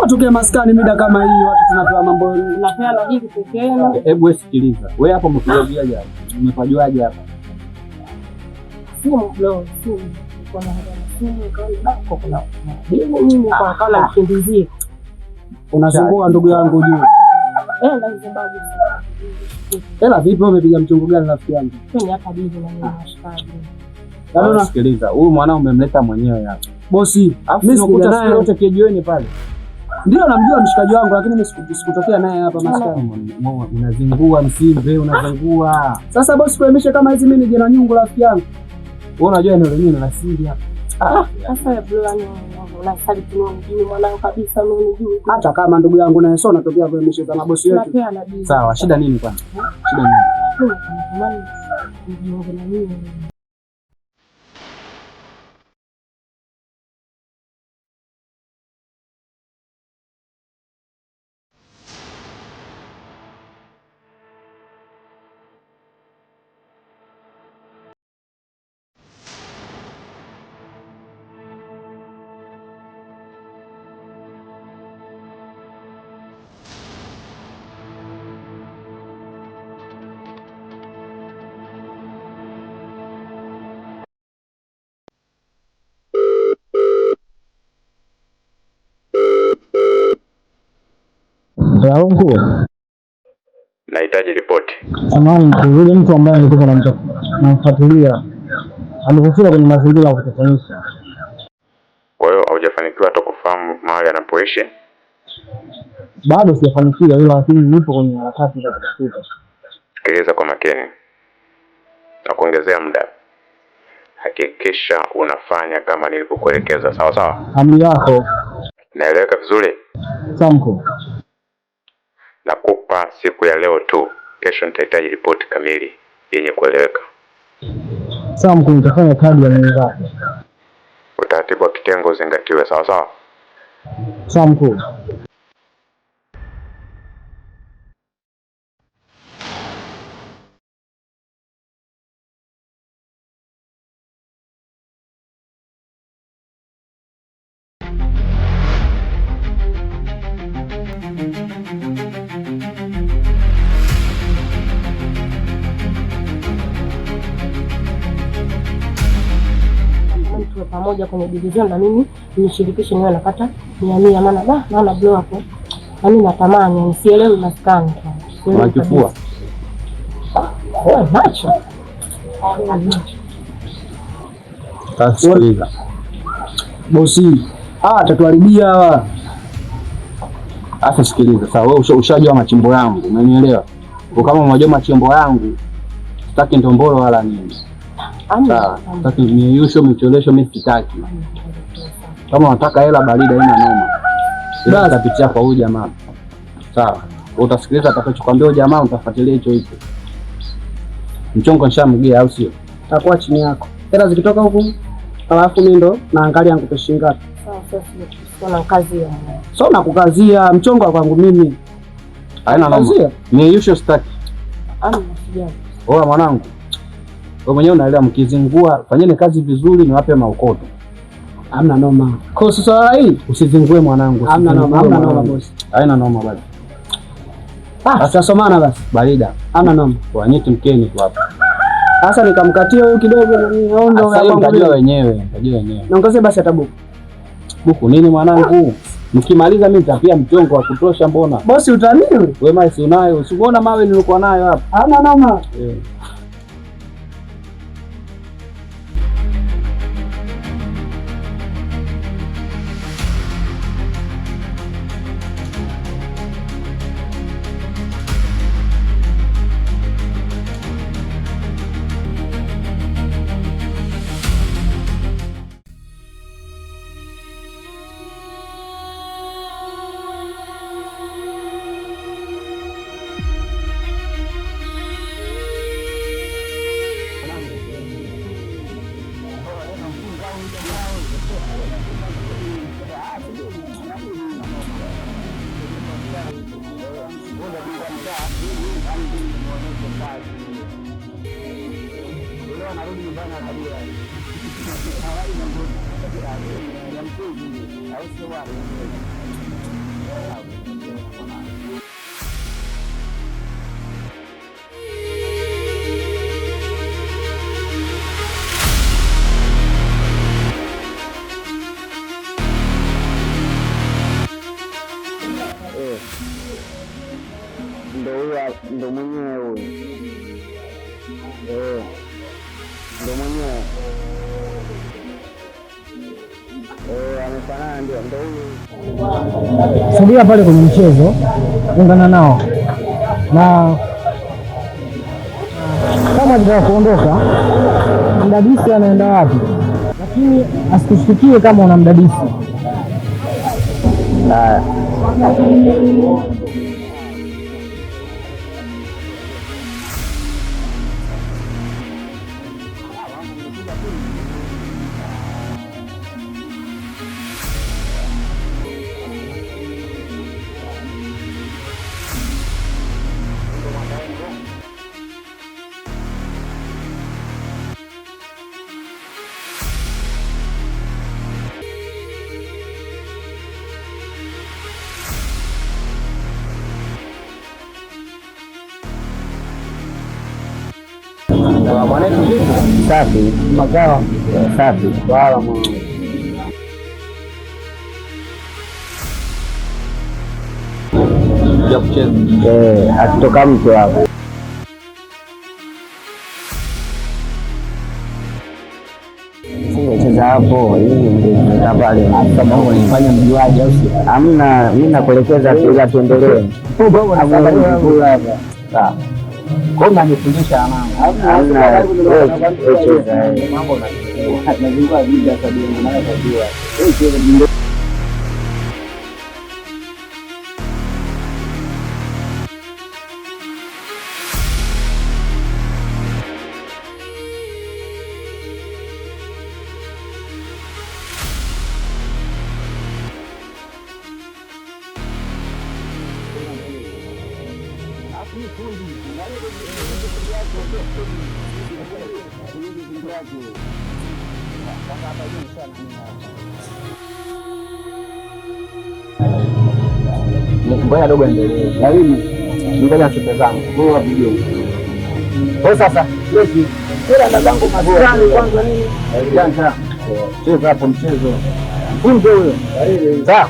tuke maskani mida kama hii watu tunapewa mambo napewa na hiki pekee yenu. Hebu wewe sikiliza. Wewe hapo mkujaje hapa? Umepajuaje hapa? Simu bro, simu. Kuna simu kwa kuna mimi kwa kala mkimbizie. Unazungua ndugu yangu juu. Lazima. Hela vipi wewe umepiga mchungu gani rafiki yangu? Mimi hapa bibi na mimi nashikaji. Yaani sikiliza, huyu mwanao umemleta mwenyewe hapa. Bosi, mimi sikukuta naye yote kijiweni pale. Ndio namjua mshikaji wangu lakini mimi sikutokea naye hapa maskani. Unazingua msimbe, unazingua. Sasa bosi kuemisha kama hizi mimi nije na nyungu rafiki yangu. Wewe unajua eneo lenyewe la siri hapa. Sasa bro unasali tunamjui mwanao kabisa mimi nijui. Hata kama ndugu yangu naye sio natokea kuemisha za mabosi wetu. Sawa, shida nini kwanza? Shida nini? Natamani nijiunge na mimi. Nahitaji ripoti. Samahani, yule mtu ambaye alikuwa anamfuatilia amefika kwenye mazingira ya kutatanisha. Kwa hiyo haujafanikiwa hata kufahamu mahali anapoishi? Bado sijafanikiwa, ila lakini nipo kwenye harakati za kutafuta. Sikiliza kwa makini na kuongezea muda. Hakikisha unafanya kama nilivyokuelekeza, sawa sawa? Amri yako. Naeleweka vizuri? Samko. Nakupa siku ya leo tu. Kesho nitahitaji ripoti kamili yenye kueleweka. Samko, nitafanya kadri ya niweza. Utaratibu wa kitengo uzingatiwe, sawa sawa? Samko. Pamoja kwenye division na mimi nishirikishe niwe napata 100 maana blow hapo. Mimi natamani nisielewe maskani. Unachukua. Macho. Tasikiliza. Bosi, atatuharibia hawa. Sasa sikiliza, sawa wewe ushajua machimbo yangu, umenielewa? Kwa kama unajua machimbo yangu, sitaki ndombolo wala nini. Sawa, sitaki niusho micholesho mimi sitaki. Kama unataka hela barida haina noma. Ila utapitia kwa huyu jamaa. Sawa. Utasikiliza atakachokuambia huyu jamaa, utafuatilia hicho hicho. Mchongo nishamgia au sio? Takuwa chini yako. Hela zikitoka huku, alafu mimi ndo naangalia nikupe shilingi ngapi. Sasa sina kazi ya. Sio nakukazia mchongo kwangu mimi. Haina noma. Niusho sitaki. Sijali. Oa mwanangu. Wewe mwenyewe unaelewa, mkizingua fanyeni kazi vizuri, niwape maukoto. Hamna noma. Kwa sasa hii usizingue mwanangu. Hamna noma bosi. Haina noma basi. Tutasomana basi. Barida. Hamna noma. Kwa nyeti mkeni tu hapa. Sasa nikamkatia huyu kidogo niondoe hapa mtajua wenyewe, Naongeze basi hata buku. Buku nini mwanangu? Mkimaliza mimi nitapia mchongo wa kutosha mbona? Bosi utaniwe. Wewe mawe si unayo. Usimuona mawe nilikuwa nayo hapa. Hamna noma. Ndo mwenyewe huyu. Ndo mwenyewe. Amefanana ndio ndo huyu. Sogea pale kwenye mchezo, ungana nao. Na kama anataka kuondoka, mdadisi anaenda wapi? Lakini asikushtukie kama una mdadisi. Haya. Safi, Magawa safi. wala mwa. Ya kucheza. Akitoka mtu hapo. Cheza hapo ili ndio pale. Sababu unafanya mjuaji au si? Hamna, mimi nakuelekeza ila tuendelee. Sawa. Kwa nini unanifundisha mama? Hamna. Mambo nazungua vipi hasa ndio maana najua. Ngoja dogo endelee. Lakini ngoja nipe zangu. Kwa video. Kwa sasa, lesi. Kila ndazangu mazani kwanza nini? Janja. Cheza hapo mchezo. Funzo huyo. Sawa.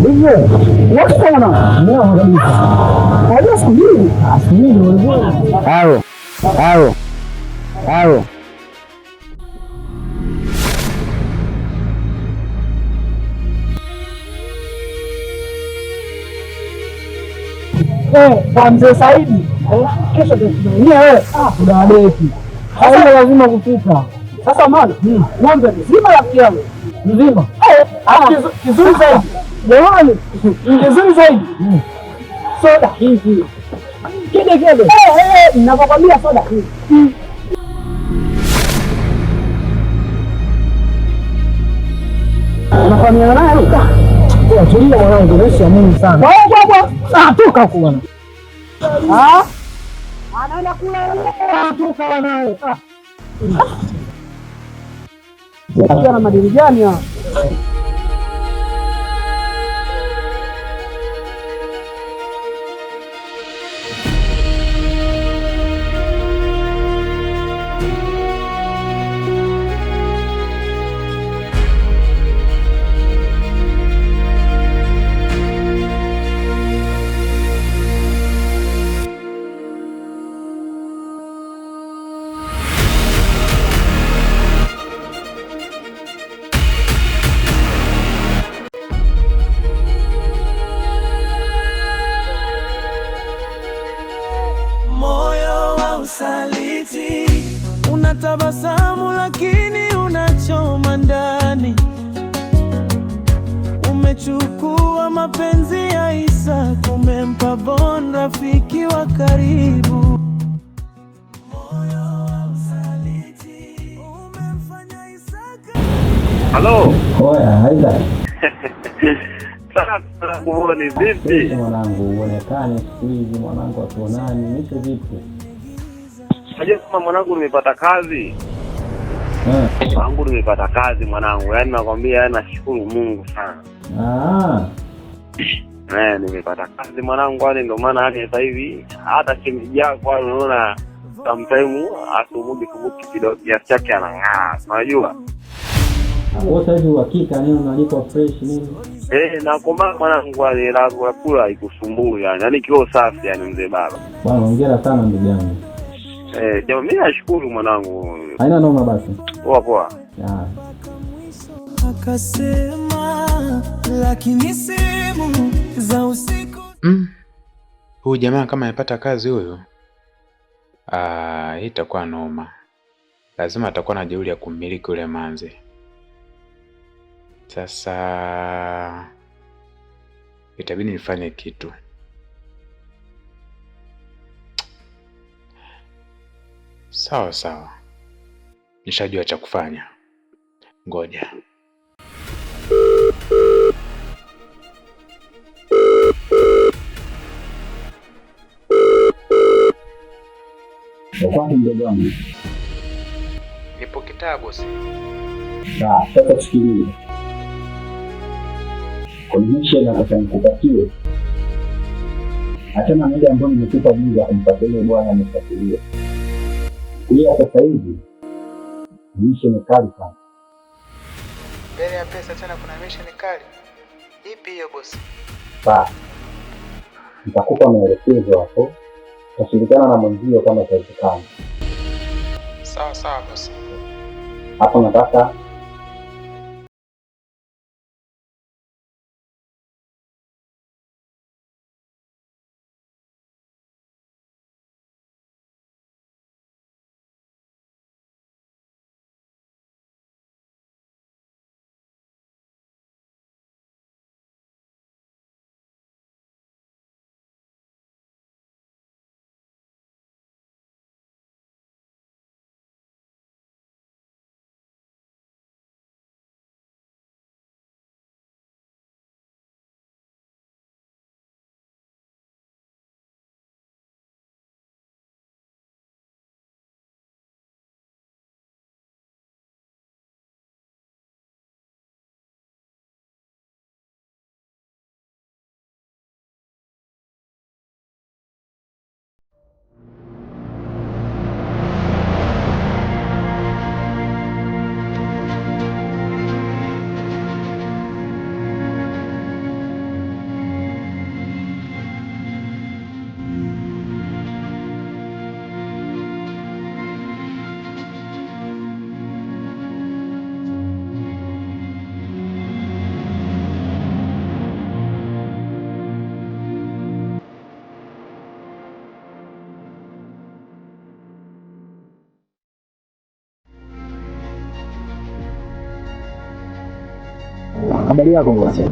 Hivyo, wakona leo kabisa. Hadi subiri. Subiri wewe. Hao. Kwa mzee Saidi. Kesho tunaingia wewe. Kuna deki. Sasa lazima kufika. Sasa maana ng'ombe nzima ya kiamu. Nzima. Kizuri zaidi. Jamani, kizuri zaidi. Soda hizi. Kede. Ninakwambia soda hizi. Unafahamiana naye Luka? Tulia mwanangu, naishi ya Mungu sana. Kwa toka huko bwana. Anaenda kula toka bwana. Ana madini gani hapa? Unatabasamu lakini unachoma ndani. Umechukua mapenzi ya Isa, umempa Bon, rafiki wa karibu. Moyo wa usaliti umemfanya Isa. Halo. Oya, haida. Sasa kuone vipi? Mwanangu uonekane siku hizi mwanangu atuonani, nisho vipi? Unajua kama mwanangu nimepata kazi. Mwanangu nimepata kazi mwanangu. Yaani nakwambia yaani nashukuru Mungu sana. Nimepata kazi mwanangu, yani ndio maana hadi sasa hivi hata shemeji yako unaona sometimes asubuhi kidogo kiasi chake anang'aa. Unajua? Hapo sasa hivi uhakika nini unalipa fresh nini? Na kwa mwanangu wale la kula ikusumbui yani. Yaani kio safi yani mzee baba. Bwana hongera sana ndugu yangu. Jamaa mimi nashukuru mwanangu. Haina noma basi. Poa poa. Akasema lakini simu za usiku. Huyu jamaa kama amepata kazi huyu, hii itakuwa noma. Lazima atakuwa na jeuri ya kumiliki ule manzi. Sasa itabidi nifanye kitu. Sawa. Nishajua cha kufanya. Ngoja. Nipo kitabu si. Sasa sikiliza. Condition nataka nikupatie. Achana na ile ambayo nimekupa jinsi ya kumpatia yule bwana nifuatilie. Ile sasa hivi mission kali sana. Mbele ya pesa tena kuna mission kali. Ipi hiyo bosi? Nitakupa maelekezo hapo. Tashirikiana na mwenzio kama itawezekana. Sawa bosi. Hapo nataka habari yako bosi.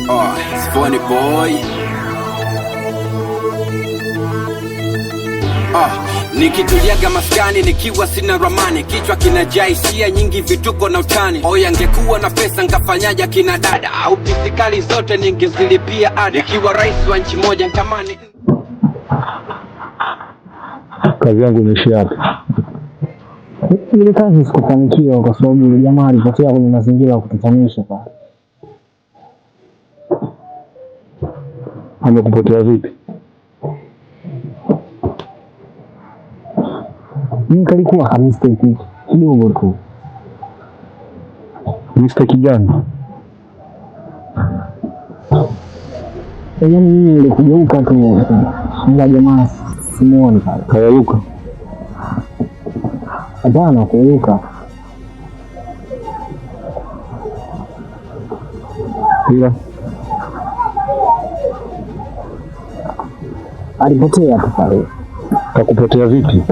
Oh, it's funny boy. Nikituliaga maskani nikiwa sina ramani, kichwa kinajaa hisia nyingi, vituko na utani. Oya, ngekuwa na pesa ngafanyaja kina dada, au pisikali zote ningezilipia ada. Nikiwa rais wa nchi moja ntamani. Kazi yangu imeishia hapa. Ile kazi sikufanikiwa kwa sababu yule jamaa alipotea kwenye mazingira ya kutatanisha pale. Amekupotea vipi? Mimi kalikuwa hamistaki kidogo tu. Mistake gani? Yaani mimi nilikugeuka tu. Ndio jamaa simuoni pale. Kayayuka. Hapana, kuyuka. Ila alipotea tu pale. Kakupotea vipi?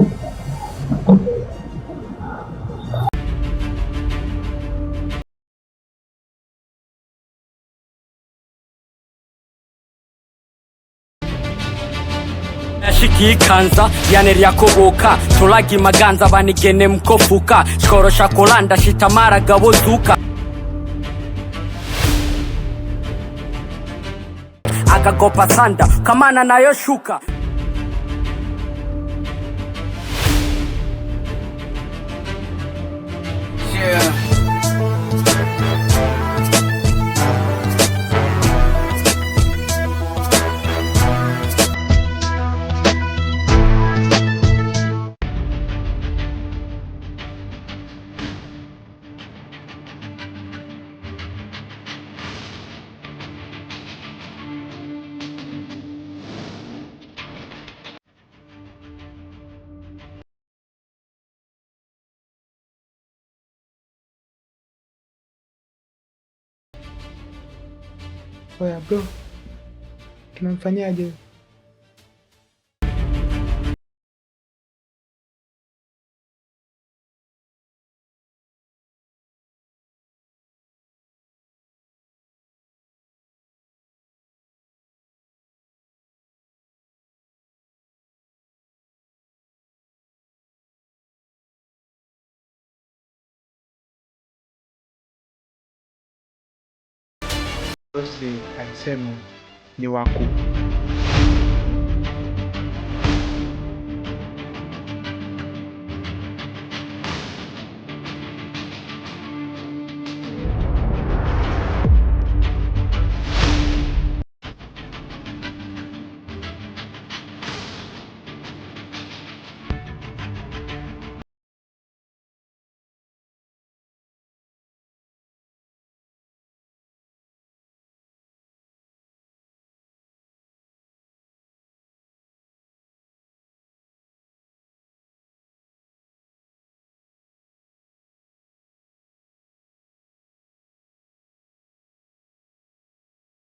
Shikikanza yane ryakoboka tolagi maganza banigene mkofuka shikorosha kolanda shitamara gabozuka akagopa sanda kamana nayo shuka. Yeah. Oya bro, tunamfanyaje? Bosi alisema ni waku